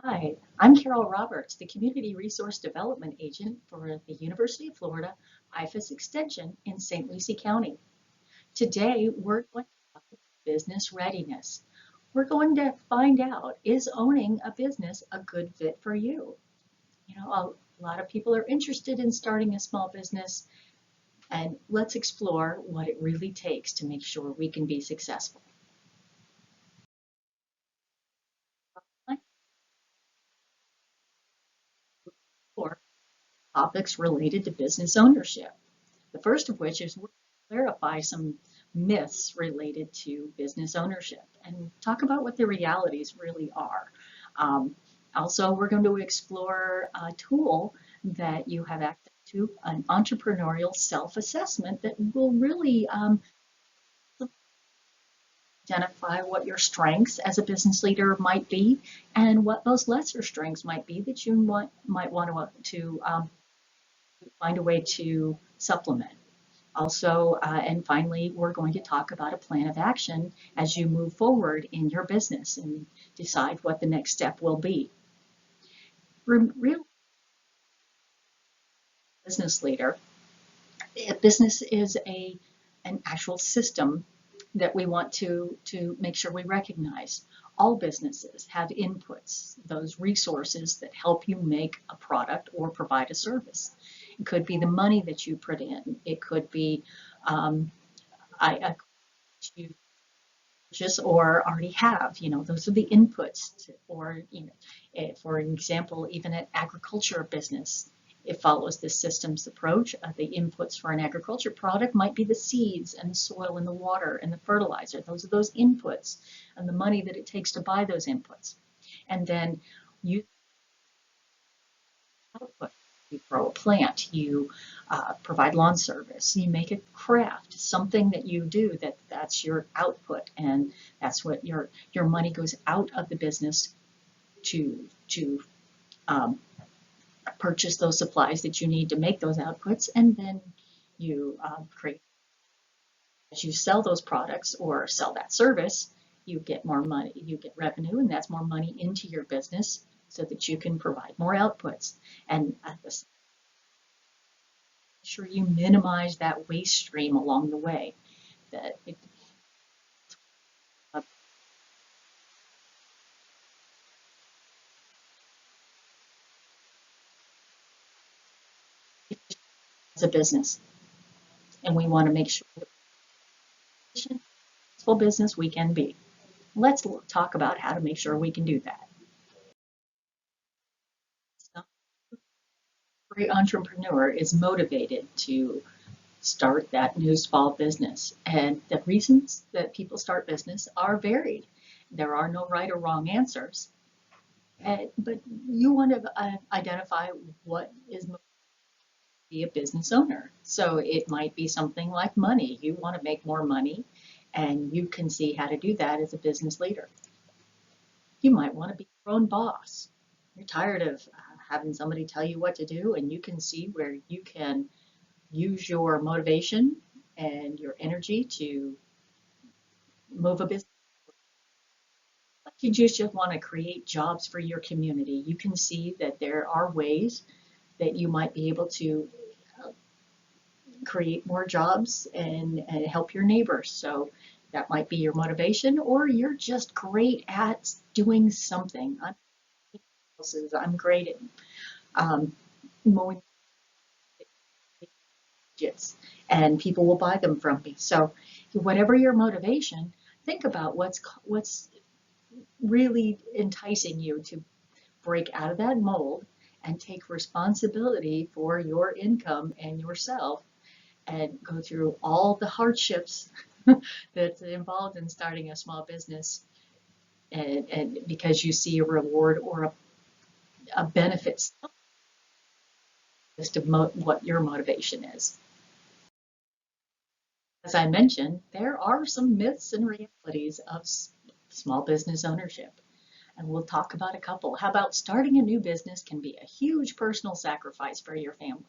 Hi, I'm Carol Roberts, the Community Resource Development Agent for the University of Florida IFAS Extension in St. Lucie County. Today, we're going to talk about business readiness. We're going to find out, is owning a business a good fit for you? A lot of people are interested in starting a small business, and let's explore what it really takes to make sure we can be successful. Or topics related to business ownership. The first of which is we'll clarify some myths related to business ownership and talk about what the realities really are. Also, we're going to explore a tool that you have access to, an entrepreneurial self-assessment that will really identify what your strengths as a business leader might be and what those lesser strengths might be that you might want to find a way to supplement. Also, and finally, we're going to talk about a plan of action as you move forward in your business and decide what the next step will be. Real business leader, a business is an actual system that we want to make sure we recognize. All businesses have inputs, those resources that help you make a product or provide a service. It could be the money that you put in. It could be I you purchase or already have. Those are the inputs. Or, for example, even an agriculture business, it follows this systems approach. The inputs for an agriculture product might be the seeds and the soil and the water and the fertilizer. Those are those inputs and the money that it takes to buy those inputs. And then you output. You grow a plant, you provide lawn service, you make a craft, something that you do that's your output, and that's what your money goes out of the business to um, purchase those supplies that you need to make those outputs, and then you create. As you sell those products or sell that service, you get more money, you get revenue, and that's more money into your business so that you can provide more outputs. And at the sure you minimize that waste stream along the way. That it, as a business, and we want to make sure that successful business we can be. Let's talk about how to make sure we can do that. Every entrepreneur is motivated to start that new small business, and the reasons that people start business are varied. There are no right or wrong answers, but you want to identify what is be a business owner. So it might be something like money. You want to make more money, and you can see how to do that as a business leader. You might want to be your own boss. You're tired of having somebody tell you what to do, and you can see where you can use your motivation and your energy to move a business. You just want to create jobs for your community. You can see that there are ways that you might be able to create more jobs and help your neighbors. So that might be your motivation, or you're just great at doing something. I'm great at mowing widgets, and people will buy them from me. So whatever your motivation, think about what's really enticing you to break out of that mold and take responsibility for your income and yourself and go through all the hardships that's involved in starting a small business, and because you see a reward or a benefit as to what your motivation is. As I mentioned, there are some myths and realities of small business ownership, and we'll talk about a couple. How about starting a new business can be a huge personal sacrifice for your family?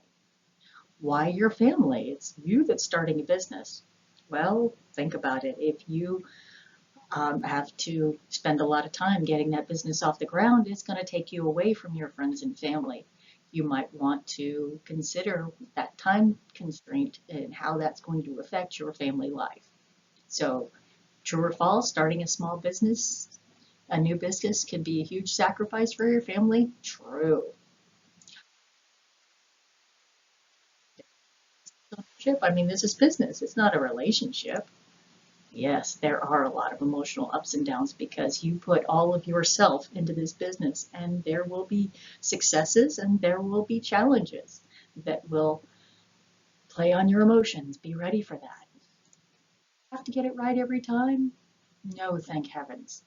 Why your family? It's you that's starting a business. Well, think about it. If you have to spend a lot of time getting that business off the ground, it's going to take you away from your friends and family. You might want to consider that time constraint and how that's going to affect your family life. So, true or false, starting a small business, a new business can be a huge sacrifice for your family. True. I mean, this is business, it's not a relationship. Yes, there are a lot of emotional ups and downs because you put all of yourself into this business, and there will be successes and there will be challenges that will play on your emotions. Be ready for that. Have to get it right every time? No, thank heavens.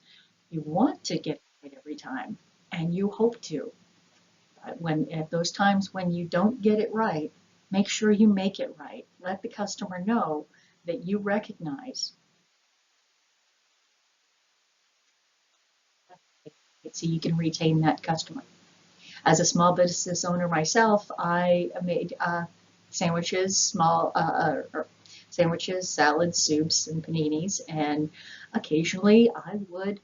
You want to get it right every time, and you hope to. When at those times when you don't get it right, make sure you make it right. Let the customer know that you recognize it so you can retain that customer. As a small business owner myself, I made sandwiches, sandwiches, salads, soups, and paninis, and occasionally I would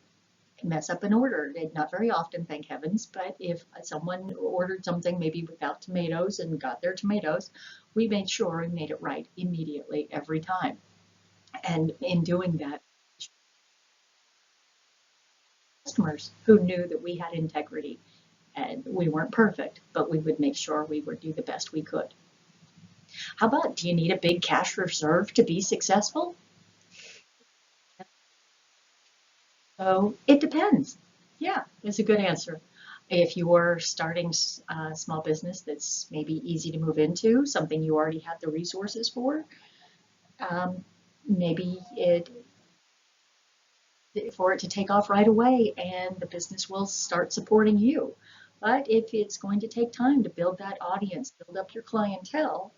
mess up an order. Not very often, thank heavens, but if someone ordered something maybe without tomatoes and got their tomatoes, we made sure we made it right immediately every time. And in doing that, customers who knew that we had integrity and we weren't perfect, but we would make sure we would do the best we could. How about, do you need a big cash reserve to be successful? So it depends. Yeah, that's a good answer. If you are starting a small business that's maybe easy to move into, something you already have the resources for, maybe for it to take off right away and the business will start supporting you. But if it's going to take time to build that audience, build up your clientele,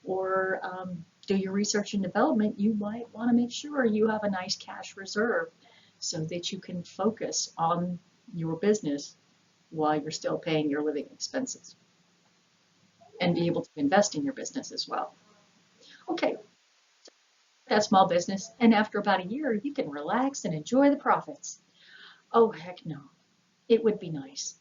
or do your research and development, you might want to make sure you have a nice cash reserve so that you can focus on your business while you're still paying your living expenses and be able to invest in your business as well. Okay, that small business, and after about a year, you can relax and enjoy the profits. Oh, heck no. It would be nice.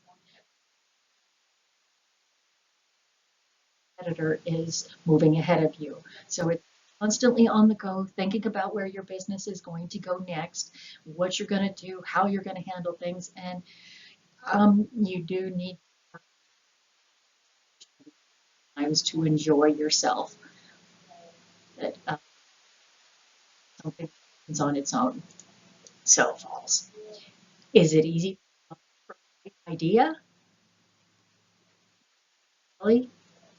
Editor is moving ahead of you. So it's constantly on the go, thinking about where your business is going to go next, what you're going to do, how you're going to handle things, and you do need times to enjoy yourself. That something is on its own. So false. Is it easy for an idea? Really?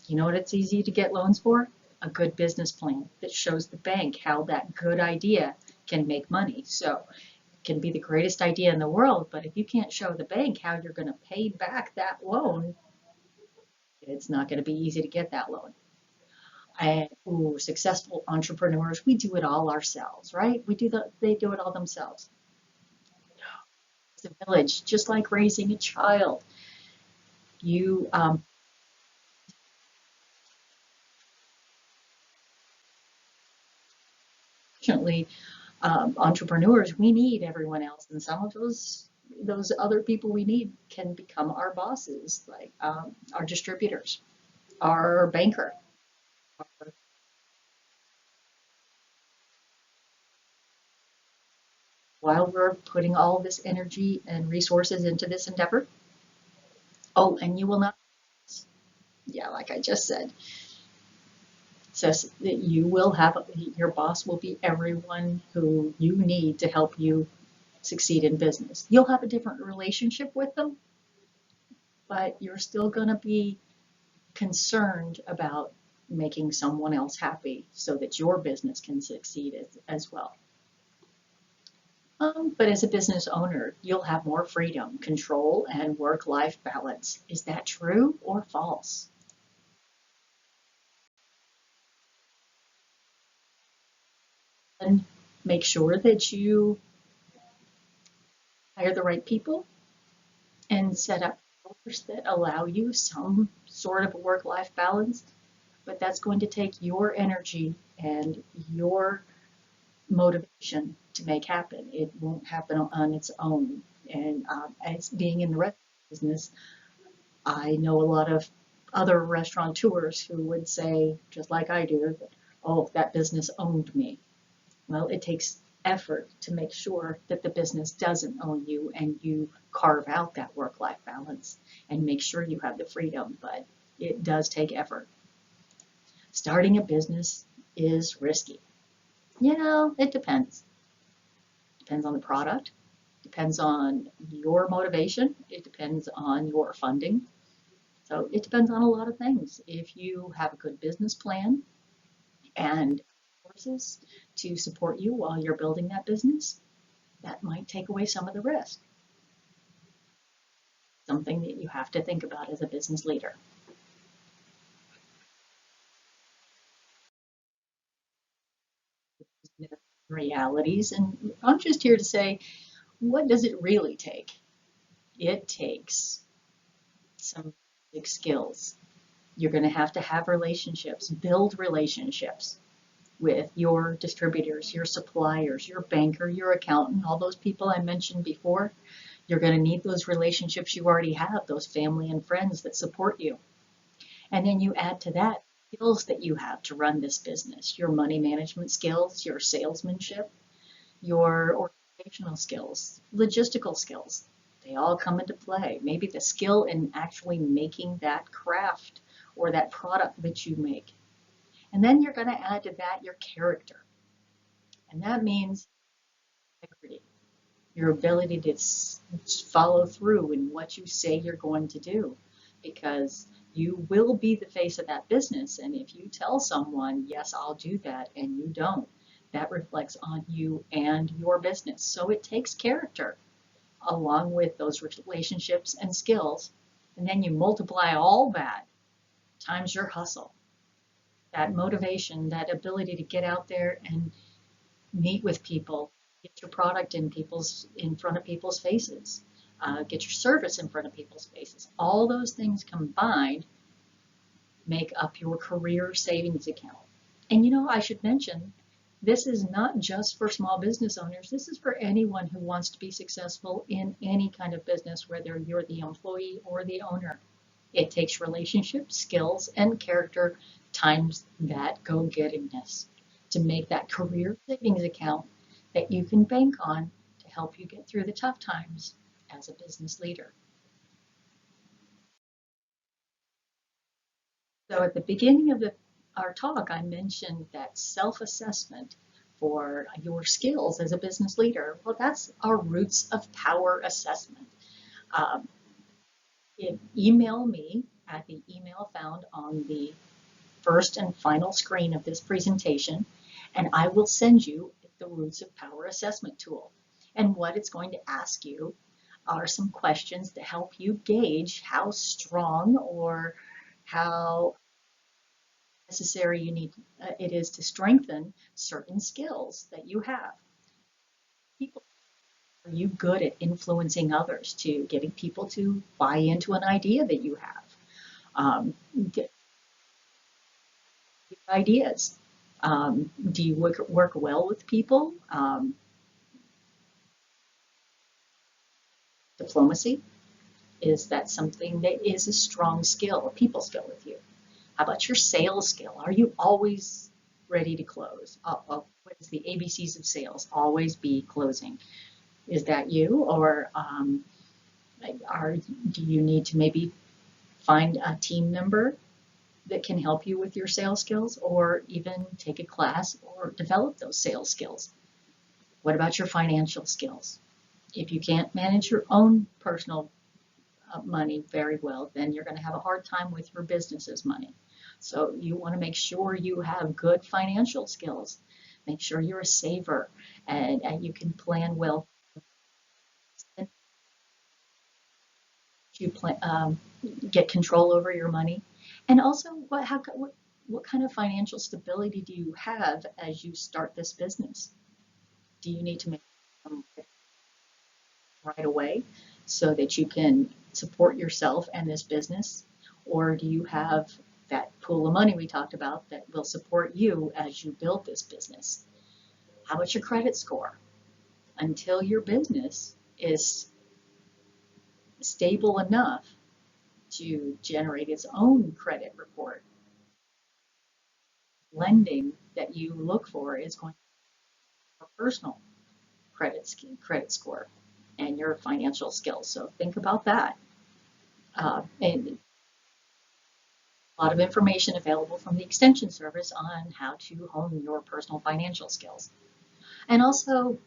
You know what it's easy to get loans for? A good business plan that shows the bank how that good idea can make money. So it can be the greatest idea in the world, but if you can't show the bank how you're going to pay back that loan, it's not going to be easy to get that loan. And successful entrepreneurs, we do it all ourselves, right? They do it all themselves. It's a village, just like raising a child. You Fortunately, entrepreneurs, we need everyone else, and some of those other people we need can become our bosses, like our distributors, our banker. While we're putting all this energy and resources into this endeavor, oh, and you will not, yeah, like I just said, says that you will have, your boss will be everyone who you need to help you succeed in business. You'll have a different relationship with them, but you're still going to be concerned about making someone else happy so that your business can succeed as well. But as a business owner, you'll have more freedom, control, and work-life balance. Is that true or false? And make sure that you hire the right people and set up goals that allow you some sort of work-life balance. But that's going to take your energy and your motivation to make happen. It won't happen on its own. And as being in the restaurant business, I know a lot of other restaurateurs who would say, just like I do, that, oh, that business owned me. Well, it takes effort to make sure that the business doesn't own you and you carve out that work-life balance and make sure you have the freedom, but it does take effort. Starting a business is risky. You know, it depends. Depends on the product, depends on your motivation, it depends on your funding. So it depends on a lot of things. If you have a good business plan and resources to support you while you're building that business, that might take away some of the risk. Something that you have to think about as a business leader. Realities, and I'm just here to say, what does it really take? It takes some big skills. You're going to have relationships, build relationships with your distributors, your suppliers, your banker, your accountant, all those people I mentioned before. You're going to need those relationships you already have, those family and friends that support you. And then you add to that skills that you have to run this business, your money management skills, your salesmanship, your organizational skills, logistical skills. They all come into play. Maybe the skill in actually making that craft or that product that you make. And then you're going to add to that your character. And that means integrity, your ability to follow through in what you say you're going to do, because you will be the face of that business. And if you tell someone, yes, I'll do that, and you don't, that reflects on you and your business. So it takes character along with those relationships and skills. And then you multiply all that times your hustle, that motivation, that ability to get out there and meet with people, get your product in front of people's faces, get your service in front of people's faces. All those things combined make up your career savings account. And you know, I should mention, this is not just for small business owners. This is for anyone who wants to be successful in any kind of business, whether you're the employee or the owner. It takes relationships, skills, and character times that go-gettingness to make that career savings account that you can bank on to help you get through the tough times as a business leader. So at the beginning of our talk, I mentioned that self-assessment for your skills as a business leader. Well, that's our roots of power assessment. Um, Email me at the email found on the first and final screen of this presentation, and I will send you the Roots of Power assessment tool. And what it's going to ask you are some questions to help you gauge how strong or how necessary it is to strengthen certain skills that you have. People, are you good at influencing others, to getting people to buy into an idea that you have? Get ideas. Do you work well with people? Diplomacy, is that something that is a strong skill, a people skill with you? How about your sales skill? Are you always ready to close? What is the ABCs of sales? Always be closing. Is that you? Or do you need to maybe find a team member that can help you with your sales skills, or even take a class or develop those sales skills? What about your financial skills? If you can't manage your own personal money very well, then you're going to have a hard time with your business's money. So you want to make sure you have good financial skills. Make sure you're a saver and you can plan well. You get control over your money. And also, what kind of financial stability do you have as you start this business? Do you need to make some right away so that you can support yourself and this business? Or do you have that pool of money we talked about that will support you as you build this business? How about your credit score? Until your business is stable enough to generate its own credit report, lending that you look for is going to be a personal credit score and your financial skills. So think about that. And a lot of information available from the Extension Service on how to hone your personal financial skills. And also,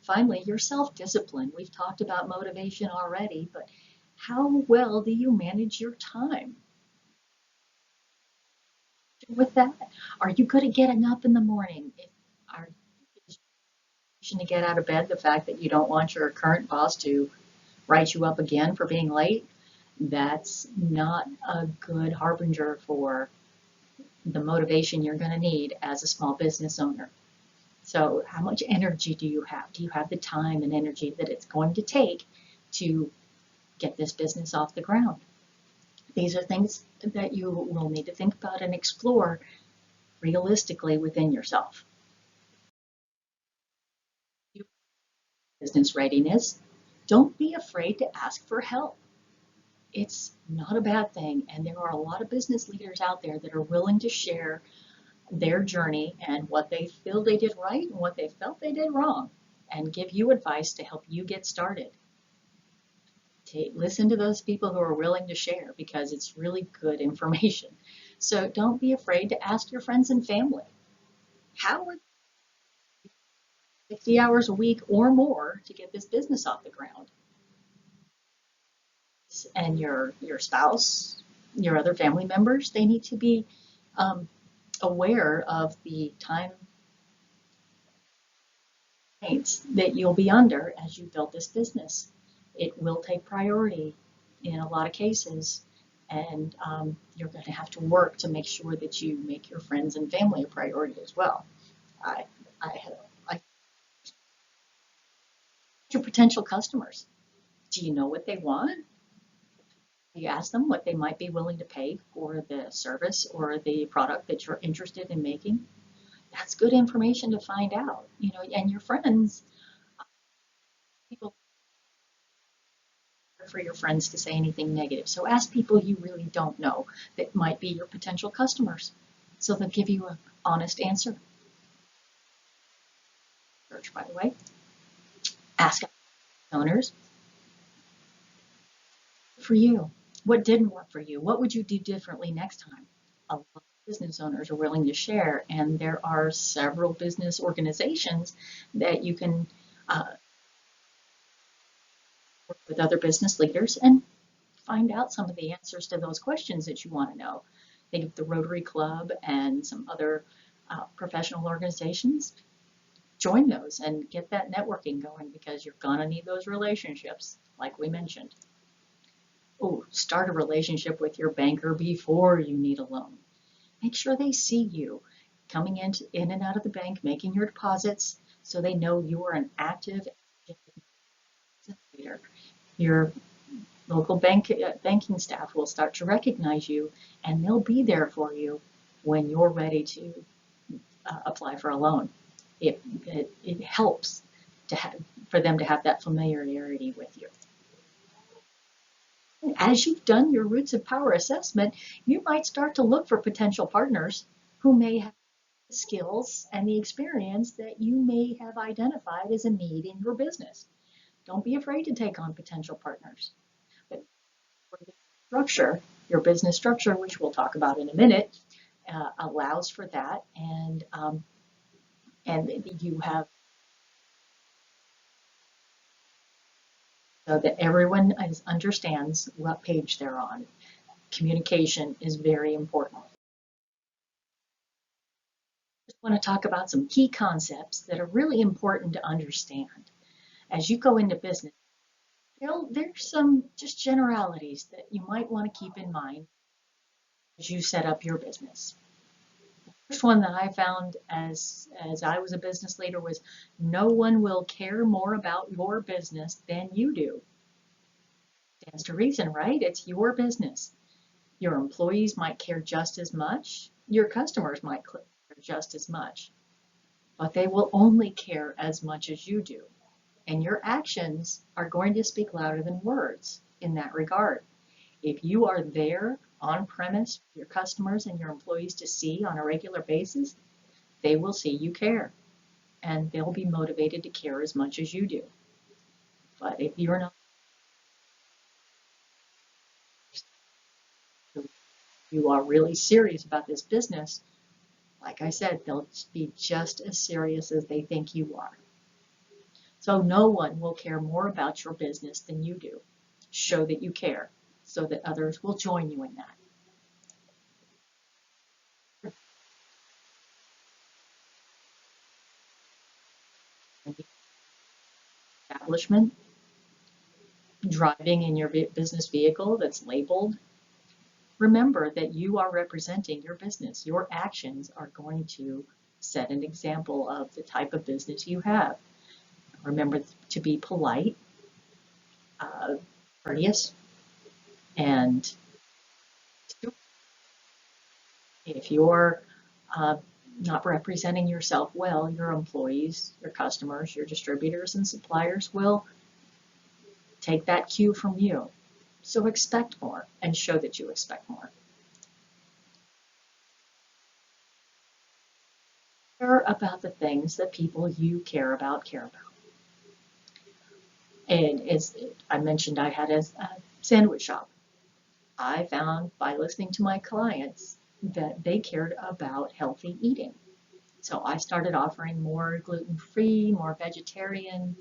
finally, your self-discipline. We've talked about motivation already, but how well do you manage your time? With that, are you good at getting up in the morning? Are you to get out of bed the fact that you don't want your current boss to write you up again for being late? That's not a good harbinger for the motivation you're going to need as a small business owner. So how much energy do you have? Do you have the time and energy that it's going to take to get this business off the ground? These are things that you will need to think about and explore realistically within yourself. Business readiness. Don't be afraid to ask for help. It's not a bad thing, and there are a lot of business leaders out there that are willing to share their journey and what they feel they did right and what they felt they did wrong, and give you advice to help you get started. Listen to those people who are willing to share, because it's really good information. So don't be afraid to ask your friends and family. How are 60 hours a week or more to get this business off the ground? And your spouse, your other family members, they need to be aware of the time that you'll be under as you build this business. It will take priority in a lot of cases, and you're going to have to work to make sure that you make your friends and family a priority as well. Your potential customers, do you know what they want? You ask them what they might be willing to pay for the service or the product that you're interested in making. That's good information to find out, and your friends, people, for your friends to say anything negative. So ask people you really don't know that might be your potential customers, so they'll give you an honest answer. Search, by the way. Ask owners for you. What didn't work for you? What would you do differently next time? A lot of business owners are willing to share, and there are several business organizations that you can work with other business leaders and find out some of the answers to those questions that you want to know. Think of the Rotary Club and some other professional organizations. Join those and get that networking going, because you're going to need those relationships, like we mentioned. Oh, start a relationship with your banker before you need a loan. Make sure they see you coming in and out of the bank, making your deposits, so they know you are an active leader. Your local banking staff will start to recognize you, and they'll be there for you when you're ready to apply for a loan. It helps for them to have that familiarity with you. As you've done your Roots of Power assessment, you might start to look for potential partners who may have the skills and the experience that you may have identified as a need in your business. Don't be afraid to take on potential partners. But your business structure, which we'll talk about in a minute, allows for that, and you have, so that everyone understands what page they're on. Communication is very important. I just want to talk about some key concepts that are really important to understand as you go into business. There's some just generalities that you might want to keep in mind as you set up your business. The first one that I found as I was a business leader was, no one will care more about your business than you do. Stands to reason, right? It's your business. Your employees might care just as much. Your customers might care just as much. but they will only care as much as you do. And your actions are going to speak louder than words in that regard. If you are there on premise for your customers and your employees to see on a regular basis, they will see you care and they'll be motivated to care as much as you do. But if you're not, you are really serious about this business, like I said, they'll be just as serious as they think you are. So no one will care more about your business than you do. Show that you care so that others will join you in that. Establishment, driving in your business vehicle that's labeled. Remember that you are representing your business. Your actions are going to set an example of the type of business you have. Remember to be polite, courteous, and if you're not representing yourself well, your employees, your customers, your distributors and suppliers will take that cue from you. So expect more and show that you expect more. Care about the things that people you care about care about. And as I mentioned, I had a sandwich shop. I found by listening to my clients that they cared about healthy eating. So I started offering more gluten-free, more vegetarian,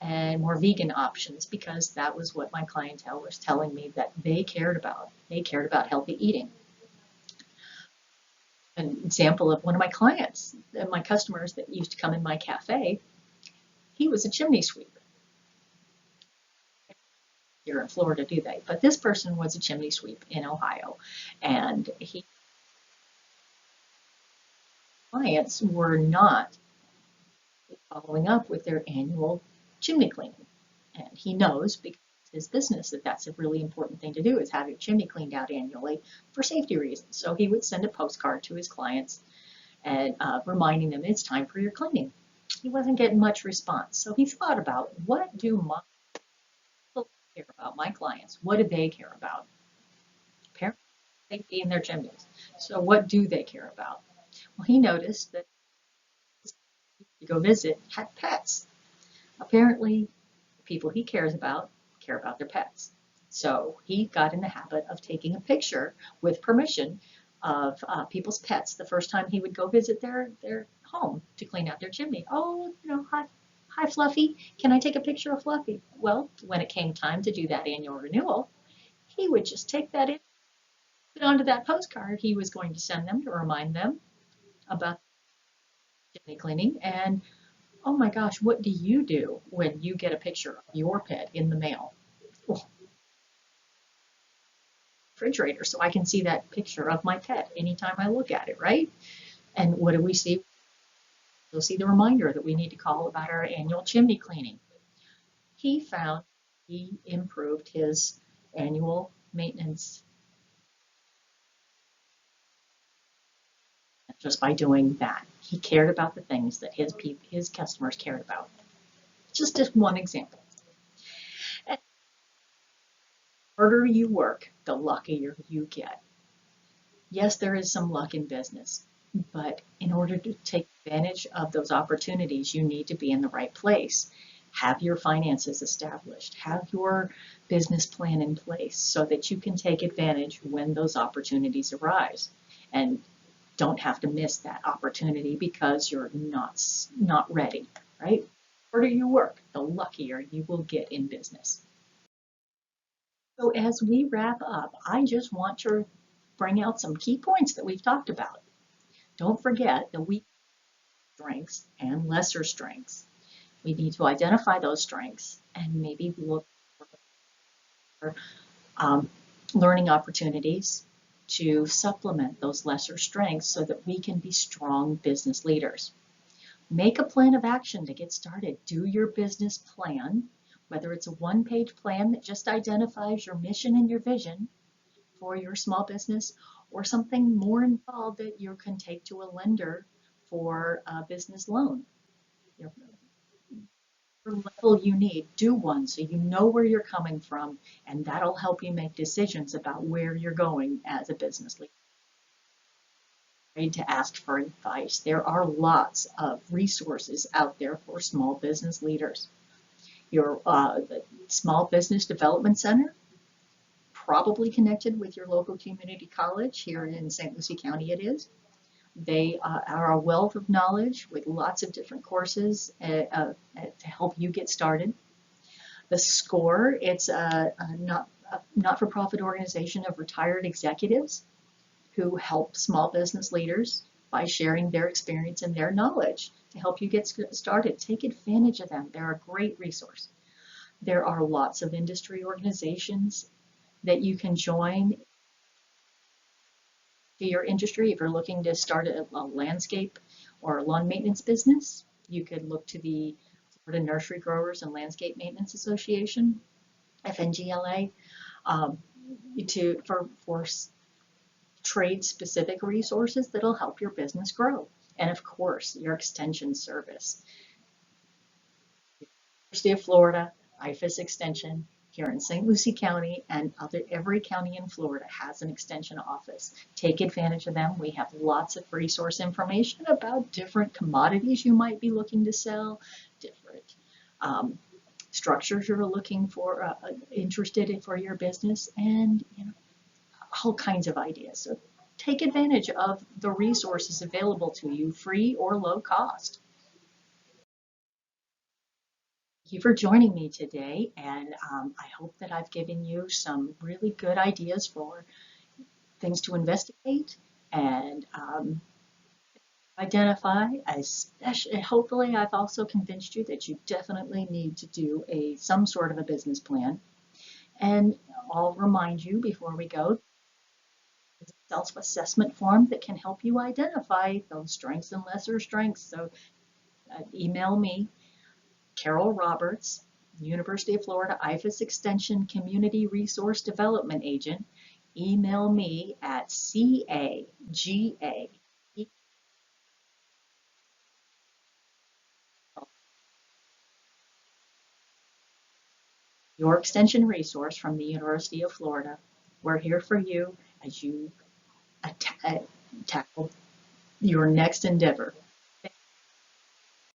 and more vegan options because that was what my clientele was telling me that they cared about. They cared about healthy eating. An example of one of my clients, my customers that used to come in my cafe, he was a chimney sweep. Here in Florida, do they? But this person was a chimney sweep in Ohio, and clients were not following up with their annual chimney cleaning. And he knows because his business that that's a really important thing to do is have your chimney cleaned out annually for safety reasons. So he would send a postcard to his clients and reminding them it's time for your cleaning. He wasn't getting much response. So he thought about what do my people care about, my clients? What do they care about? Apparently safety in their chimneys. So what do they care about? Well, he noticed that to go visit had pets. Apparently, the people he cares about care about their pets. So he got in the habit of taking a picture with permission of people's pets the first time he would go visit their home to clean out their chimney. Oh, hi Fluffy, can I take a picture of Fluffy? Well, when it came time to do that annual renewal, he would just take that in, put onto that postcard he was going to send them to remind them about chimney cleaning. And oh my gosh, what do you do when you get a picture of your pet in the mail? Well, refrigerator, so I can see that picture of my pet anytime I look at it, right? And what do we see? We'll see the reminder that we need to call about our annual chimney cleaning. He found he improved his annual maintenance just by doing that. He cared about the things that his customers cared about. Just as one example. And the harder you work, the luckier you get. Yes, there is some luck in business, but in order to take advantage of those opportunities, you need to be in the right place. Have your finances established, have your business plan in place so that you can take advantage when those opportunities arise and don't have to miss that opportunity because you're not ready, right? The harder you work, the luckier you will get in business. So as we wrap up, I just want to bring out some key points that we've talked about. Don't forget the weak strengths and lesser strengths. We need to identify those strengths and maybe look for learning opportunities to supplement those lesser strengths so that we can be strong business leaders. Make a plan of action to get started. Do your business plan, whether it's a one-page plan that just identifies your mission and your vision for your small business or something more involved that you can take to a lender for a business loan. Your level you need, do one so you know where you're coming from, and that'll help you make decisions about where you're going as a business leader. To ask for advice. There are lots of resources out there for small business leaders. Your the Small Business Development Center, probably connected with your local community college. Here in St. Lucie County it is. They are a wealth of knowledge with lots of different courses to help you get started. The SCORE, it's a not-for-profit organization of retired executives who help small business leaders by sharing their experience and their knowledge to help you get started. Take advantage of them. They're a great resource. There are lots of industry organizations that you can join to your industry. If you're looking to start a landscape or a lawn maintenance business, you could look to the Florida Nursery Growers and Landscape Maintenance Association, FNGLA, for trade-specific resources that'll help your business grow. And of course, your extension service. University of Florida, IFAS Extension, here in St. Lucie County, and every county in Florida has an extension office. Take advantage of them. We have lots of resource information about different commodities you might be looking to sell, different structures you're looking for, interested in for your business, and all kinds of ideas. So take advantage of the resources available to you, free or low cost. Thank you for joining me today, and I hope that I've given you some really good ideas for things to investigate and identify. Especially, hopefully, I've also convinced you that you definitely need to do some sort of a business plan. And I'll remind you before we go, self-assessment form that can help you identify those strengths and lesser strengths. So email me, Carol Roberts, University of Florida IFAS Extension Community Resource Development Agent. Email me at CAGA. Your extension resource from the University of Florida. We're here for you as you tackle your next endeavor.